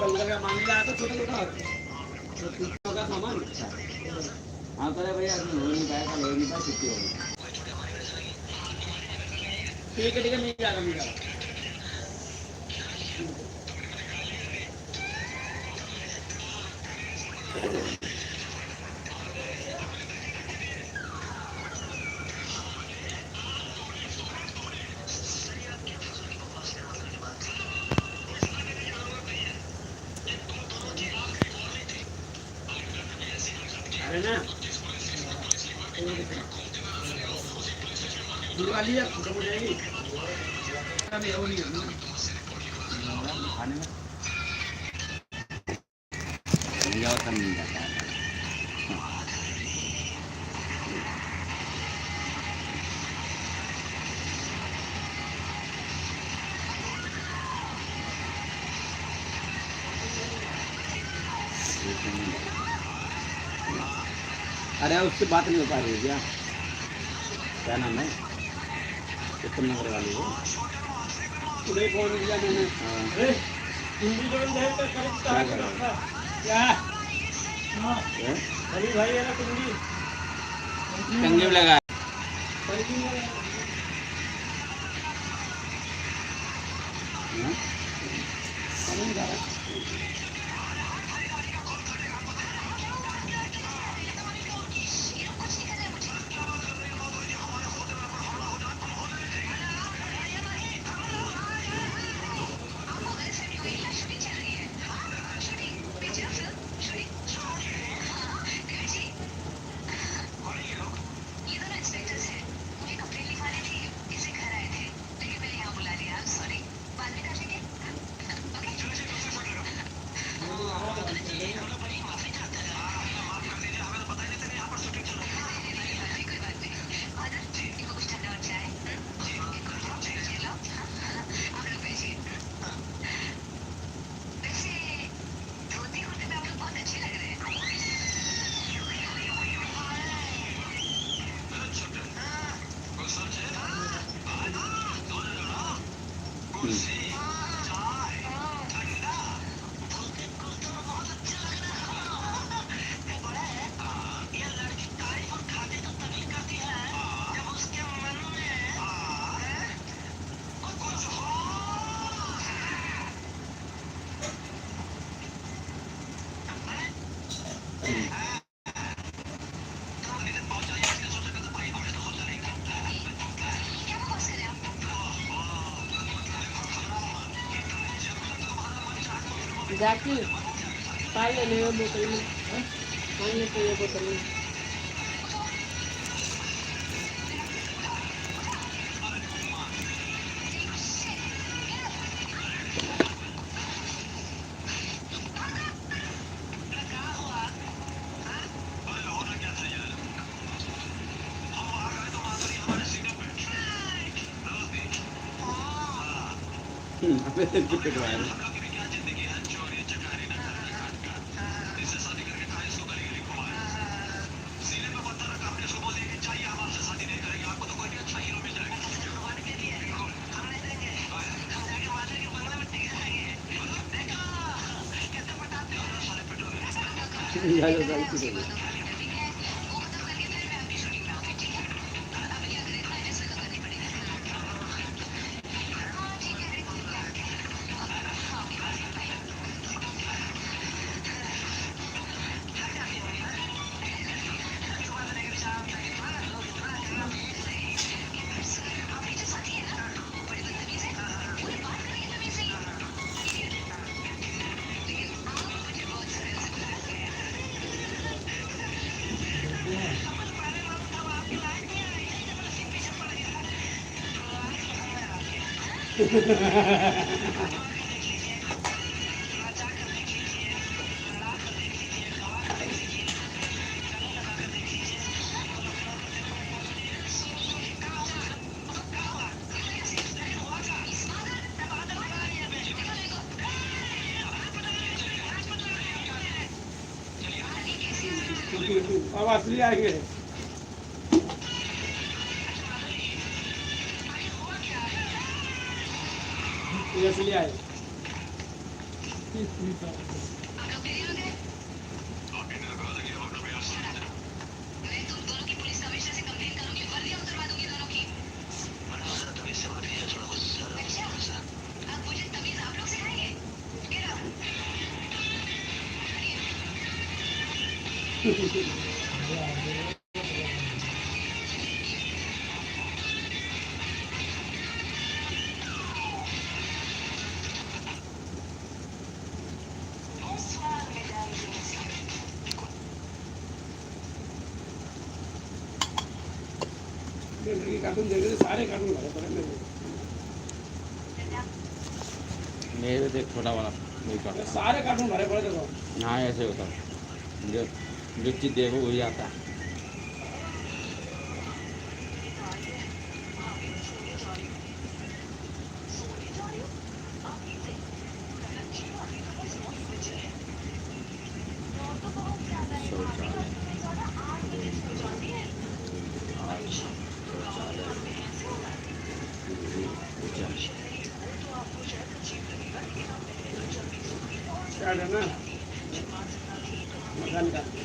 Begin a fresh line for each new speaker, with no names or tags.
का मांगने आया तो छोटा छोटा का सामान। हाँ तो भैया हो नहीं पाया, कल हो नहीं पाया, छुट्टी हो गई। ठीक है नहीं जाएगा नहीं जाएगा। अरे ना दिवाली है खत्म हो जाएगी। अभी हो नहीं खाने में मिल जाता है। अरे उससे बात नहीं हो पा रही क्या? क्या नाम है? उत्तम नगर वाली हो? उन्हें फोन किया मैंने। अली भाई है ना कुंडी कंगे लगा
जाके पानी ले लो बोतल में, पानी ले लो बोतल में।
अबे टिकट वायर अब असली आएंगे। ये असली आए।
कार्टून देख रहे सारे कार्टून भरे पड़े मेरे
मेरे तो एक छोटा वाला वही करता
सारे कार्टून भरे पड़े देखो
हाँ ऐसे होता है जो चीज़ देखो वही आता है
क्या है ना मकान का